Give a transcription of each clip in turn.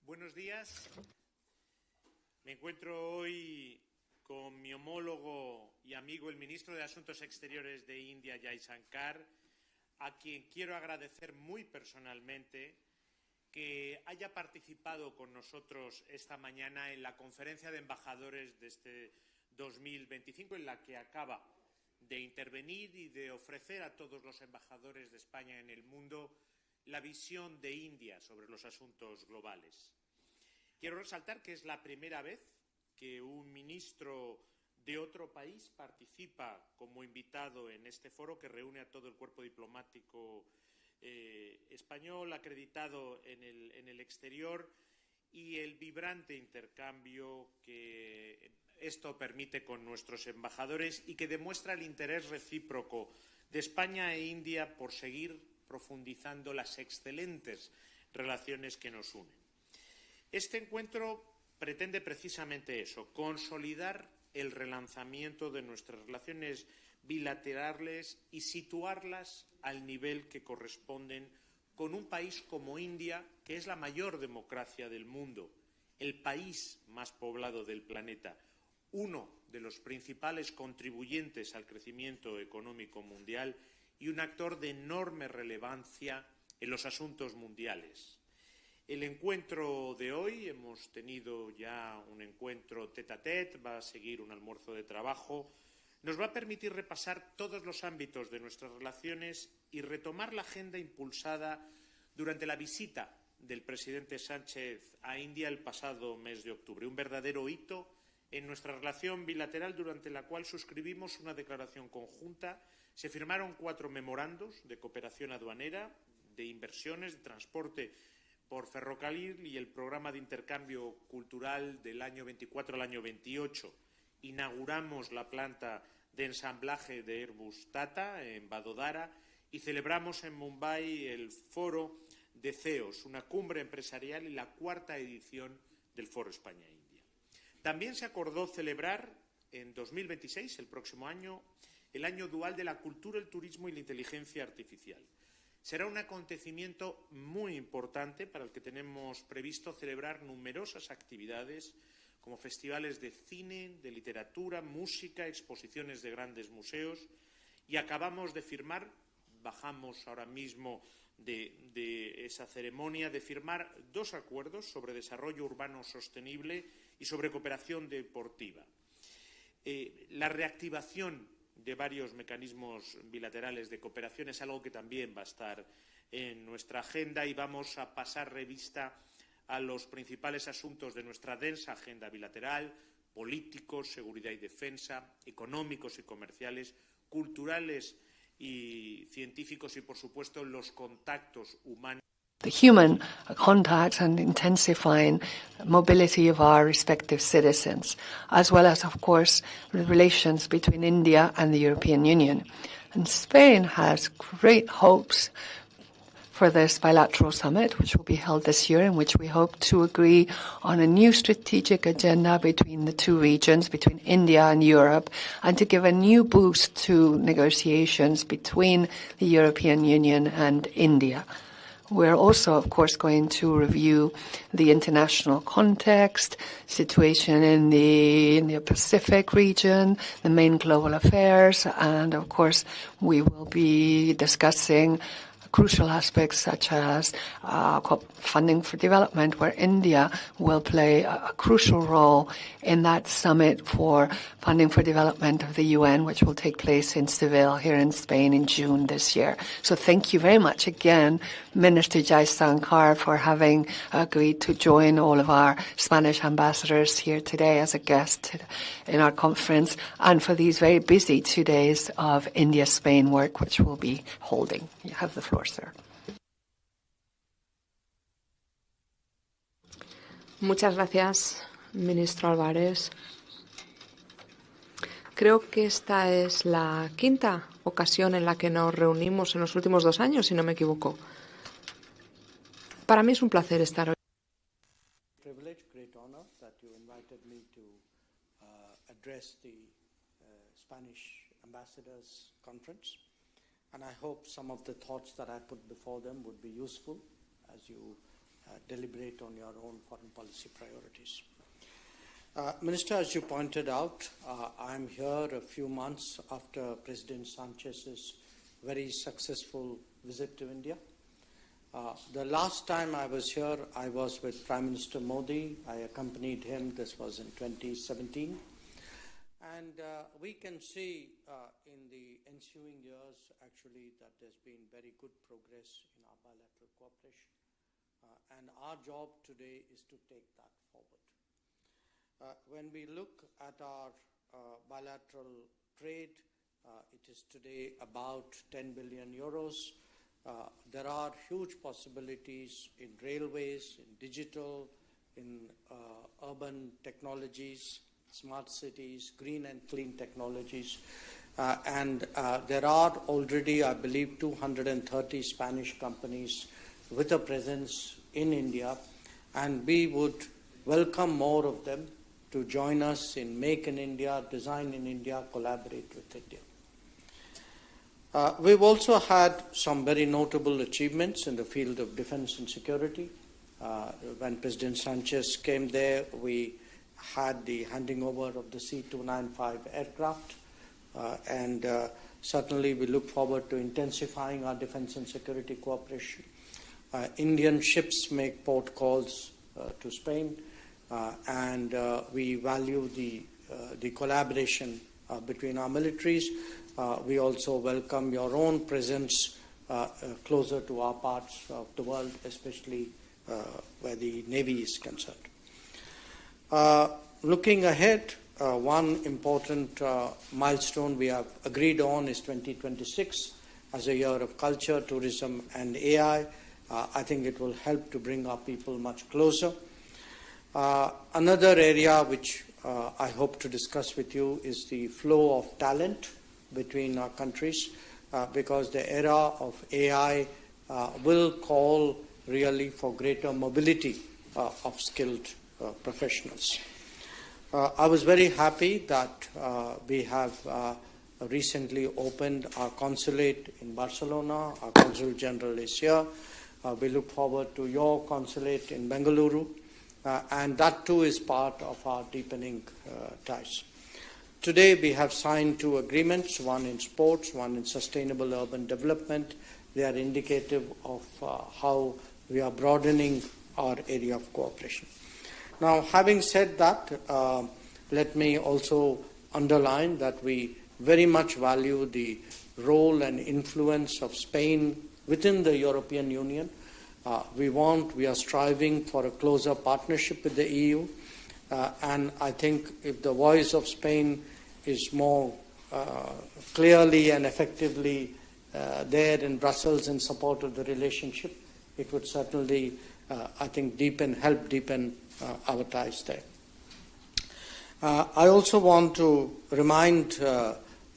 Buenos días. Me encuentro hoy con mi homólogo y amigo, el ministro de Asuntos Exteriores de India, Jaishankar, a quien quiero agradecer muy personalmente que haya participado con nosotros esta mañana en la conferencia de embajadores de este 2025, en la que acaba de intervenir y de ofrecer a todos los embajadores de España en el mundo la visión de India sobre los asuntos globales. Quiero resaltar que es la primera vez que un ministro de otro país participa como invitado en este foro que reúne a todo el cuerpo diplomático español acreditado en el exterior y el vibrante intercambio que esto permite con nuestros embajadores y que demuestra el interés recíproco de España e India por seguir profundizando las excelentes relaciones que nos unen. Este encuentro pretende precisamente eso, consolidar el relanzamiento de nuestras relaciones bilaterales y situarlas al nivel que corresponden con un país como India, que es la mayor democracia del mundo, el país más poblado del planeta, uno de los principales contribuyentes al crecimiento económico mundial y un actor de enorme relevancia en los asuntos mundiales. El encuentro de hoy, hemos tenido ya un encuentro tête-à-tête, va a seguir un almuerzo de trabajo, nos va a permitir repasar todos los ámbitos de nuestras relaciones y retomar la agenda impulsada durante la visita del presidente Sánchez a India el pasado mes de octubre, un verdadero hito en nuestra relación bilateral durante la cual suscribimos una declaración conjunta, se firmaron 4 memorandos de cooperación aduanera, de inversiones, de transporte por ferrocarril y el programa de intercambio cultural del año 24 al año 28. Inauguramos la planta de ensamblaje de Airbus Tata en Vadodara y celebramos en Mumbai el Foro de CEOs, una cumbre empresarial y la 4ª edición del Foro España-India. También se acordó celebrar en 2026, el próximo año, el año dual de la cultura, el turismo y la inteligencia artificial. Será un acontecimiento muy importante para el que tenemos previsto celebrar numerosas actividades como festivales de cine, de literatura, música, exposiciones de grandes museos y acabamos de firmar, bajamos ahora mismo de esa ceremonia, de firmar 2 acuerdos sobre desarrollo urbano sostenible y sobre cooperación deportiva. La reactivación de varios mecanismos bilaterales de cooperación es algo que también va a estar en nuestra agenda y vamos a pasar revista a los principales asuntos de nuestra densa agenda bilateral, políticos, seguridad y defensa, económicos y comerciales, culturales y científicos y, por supuesto, los contactos humanos. The human contact and intensifying mobility of our respective citizens, as well as, of course, the relations between India and the European Union. And Spain has great hopes for this bilateral summit, which will be held this year, in which we hope to agree on a new strategic agenda between the 2 regions, between India and Europe, and to give a new boost to negotiations between the European Union and India. We're also, of course, going to review the international context, situation in the Pacific region, the main global affairs, and, of course, we will be discussing crucial aspects such as funding for development, where India will play a crucial role in that summit for funding for development of the UN, which will take place in Seville here in Spain in June this year. So thank you very much again, Minister Jaishankar, for having agreed to join all of our Spanish ambassadors here today as a guest in our conference, and for these very busy 2 days of India-Spain work, which we'll be holding. You have the floor, sir. Muchas gracias, ministro Álvarez. Creo que esta es la 5ª ocasión en la que nos reunimos en los últimos 2 años, si no me equivoco. Para mí es un placer estar hoy. Privilege, great honor that you invited me to address the Spanish Ambassadors Conference, and I hope some of the thoughts that I put before them would be useful as you deliberate on your own foreign policy priorities. Minister, as you pointed out, I'm here a few months after President Sanchez's very successful visit to India. The last time I was here, I was with Prime Minister Modi. I accompanied him. This was in 2017. And we can see in the ensuing years, actually, that there's been very good progress in our bilateral cooperation. And our job today is to take that forward. When we look at our bilateral trade, it is today about 10 billion euros. There are huge possibilities in railways, in digital, in urban technologies, smart cities, green and clean technologies. And there are already, I believe, 230 Spanish companies with a presence in India, and we would welcome more of them to join us in Make in India, Design in India, collaborate with India. We've also had some very notable achievements in the field of defense and security. When President Sanchez came there, we had the handing over of the C-295 aircraft, and certainly we look forward to intensifying our defense and security cooperation. Indian ships make port calls to Spain, and we value the collaboration between our militaries. We also welcome your own presence closer to our parts of the world, especially where the Navy is concerned. Looking ahead, one important milestone we have agreed on is 2026 as a year of culture, tourism, and AI. I think it will help to bring our people much closer. Another area which I hope to discuss with you is the flow of talent between our countries, because the era of AI will call really for greater mobility of skilled professionals. I was very happy that we have recently opened our consulate in Barcelona. Our Consul General is here. We look forward to your consulate in Bengaluru, and that too is part of our deepening ties. Today we have signed 2 agreements, one in sports, one in sustainable urban development. They are indicative of how we are broadening our area of cooperation. Now, having said that, let me also underline that we very much value the role and influence of Spain within the European Union. We are striving for a closer partnership with the EU, and I think if the voice of Spain is more clearly and effectively there in Brussels in support of the relationship, it would certainly, I think, help deepen our ties there. I also want to remind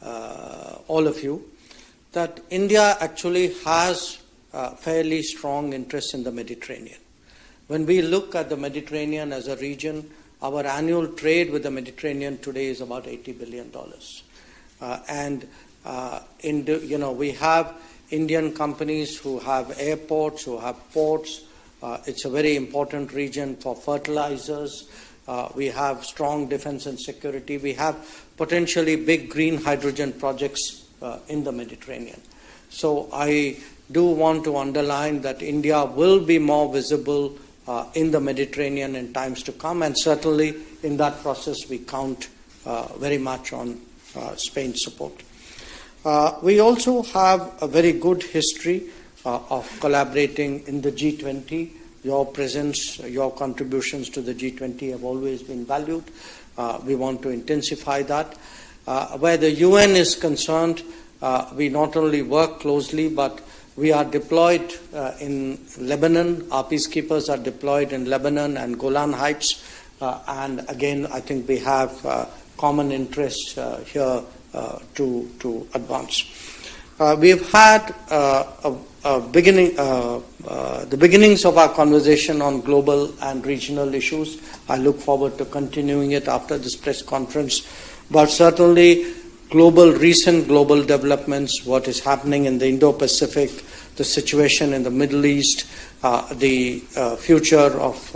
all of you that India actually has fairly strong interest in the Mediterranean. When we look at the Mediterranean as a region, our annual trade with the Mediterranean today is about $80 billion. We have Indian companies who have airports, who have ports. It's a very important region for fertilizers. We have strong defense and security. We have potentially big green hydrogen projects in the Mediterranean. So I do want to underline that India will be more visible in the Mediterranean in times to come, and certainly in that process we count very much on Spain's support. We also have a very good history of collaborating in the G20. Your presence, your contributions to the G20 have always been valued. We want to intensify that. Where the UN is concerned, we not only work closely, but we are deployed in Lebanon. Our peacekeepers are deployed in Lebanon and Golan Heights. And again, I think we have common interests here to advance. We've had the beginnings of our conversation on global and regional issues. I look forward to continuing it after this press conference. But certainly recent global developments, what is happening in the Indo-Pacific, the situation in the Middle East, the future of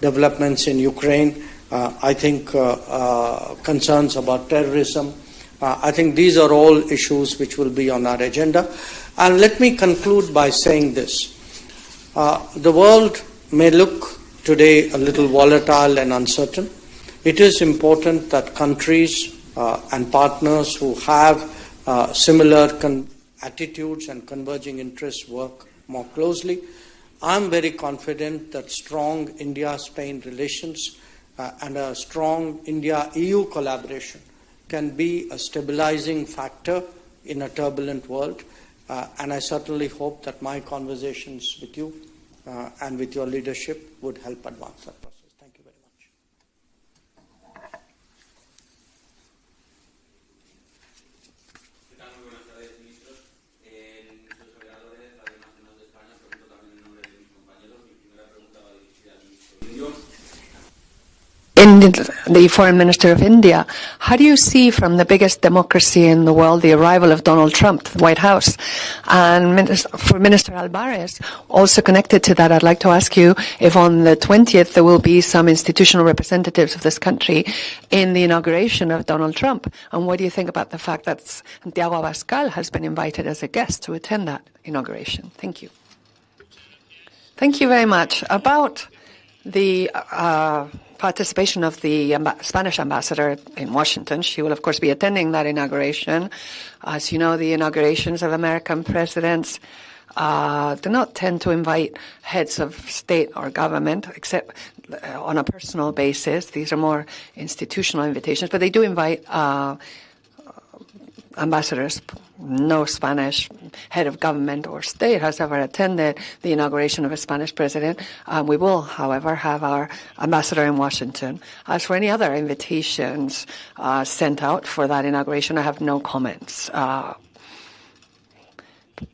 developments in Ukraine, I think concerns about terrorism. I think these are all issues which will be on our agenda. And let me conclude by saying this. The world may look today a little volatile and uncertain. It is important that countries and partners who have similar attitudes and converging interests work more closely. I'm very confident that strong India-Spain relations and a strong India-EU collaboration can be a stabilizing factor in a turbulent world. And I certainly hope that my conversations with you and with your leadership would help advance that process. Thank you very much. In the Foreign Minister of India, how do you see from the biggest democracy in the world the arrival of Donald Trump to the White House? And for Minister Alvarez, also connected to that, I'd like to ask you if on the 20th there will be some institutional representatives of this country in the inauguration of Donald Trump. And what do you think about the fact that Santiago Abascal has been invited as a guest to attend that inauguration? Thank you. Thank you very much. About the participation of the Spanish ambassador in Washington. She will, of course, be attending that inauguration. As you know, the inaugurations of American presidents do not tend to invite heads of state or government, except on a personal basis. These are more institutional invitations, but they do invite ambassadors. No Spanish head of government or state has ever attended the inauguration of a Spanish president. We will, however, have our ambassador in Washington. As for any other invitations sent out for that inauguration, I have no comments.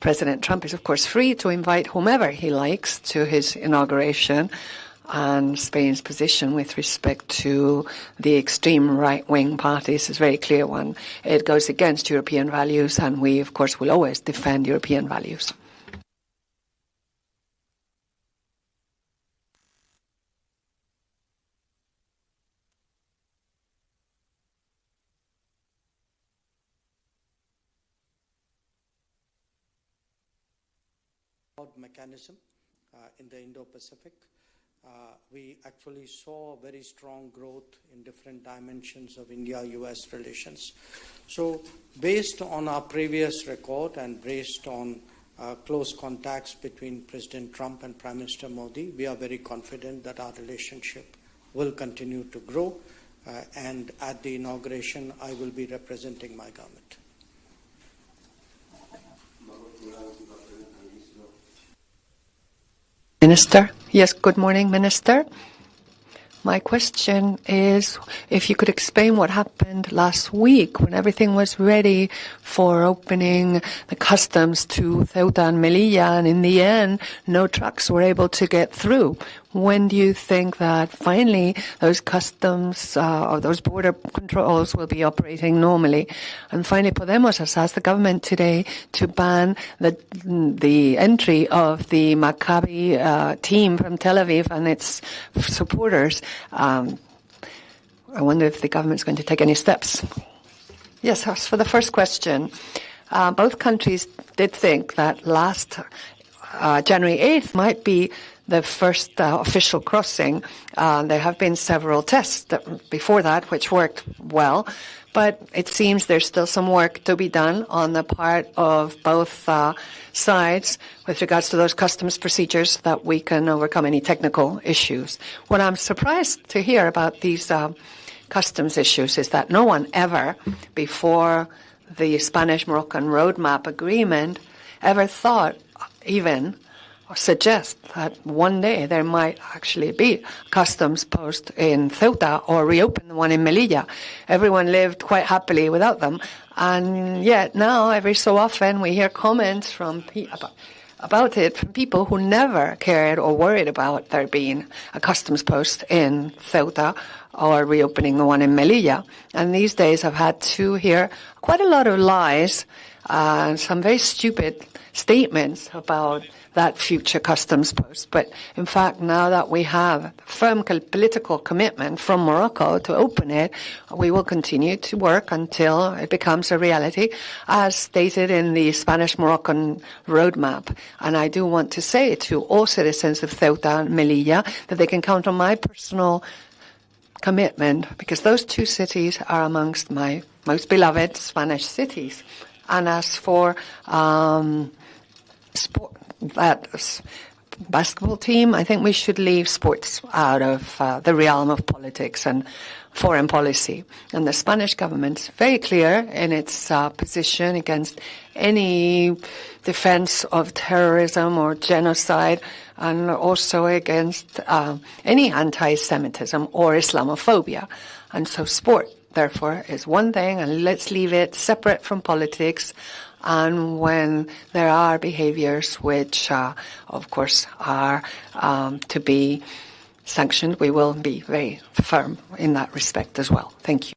President Trump is, of course, free to invite whomever he likes to his inauguration. And Spain's position with respect to the extreme right-wing parties is a very clear one. It goes against European values, and we, of course, will always defend European values. Mechanism in the Indo-Pacific. We actually saw very strong growth in different dimensions of India-US relations. So based on our previous record and based on close contacts between President Trump and Prime Minister Modi, we are very confident that our relationship will continue to grow. And at the inauguration, I will be representing my government. Minister. Yes, good morning, Minister. My question is if you could explain what happened last week when everything was ready for opening the customs to Ceuta and Melilla, and in the end, no trucks were able to get through. When do you think that finally those customs or those border controls will be operating normally? And finally, Podemos has asked the government today to ban the entry of the Maccabi team from Tel Aviv and its supporters. I wonder if the government's going to take any steps. Yes, as for the first question, both countries did think that last January 8th might be the first official crossing. There have been several tests before that which worked well, but it seems there's still some work to be done on the part of both sides with regards to those customs procedures that we can overcome any technical issues. What I'm surprised to hear about these customs issues is that no one ever, before the Spanish-Moroccan roadmap agreement, ever thought even or suggest that one day there might actually be a customs post in Ceuta or reopen the one in Melilla. Everyone lived quite happily without them. And yet now, every so often, we hear comments from about it from people who never cared or worried about there being a customs post in Ceuta or reopening the one in Melilla. And these days I've had to hear quite a lot of lies and some very stupid statements about that future customs post. But in fact, now that we have firm political commitment from Morocco to open it, we will continue to work until it becomes a reality, as stated in the Spanish-Moroccan roadmap. And I do want to say to all citizens of Ceuta and Melilla that they can count on my personal commitment, because those two cities are amongst my most beloved Spanish cities. And as for sport, that basketball team, I think we should leave sports out of the realm of politics and foreign policy. And the Spanish government's very clear in its position against any defense of terrorism or genocide, and also against any anti-Semitism or Islamophobia. And so sport, therefore, is one thing, and let's leave it separate from politics. And when there are behaviors which, of course, are to be sanctioned, we will be very firm in that respect as well. Thank you.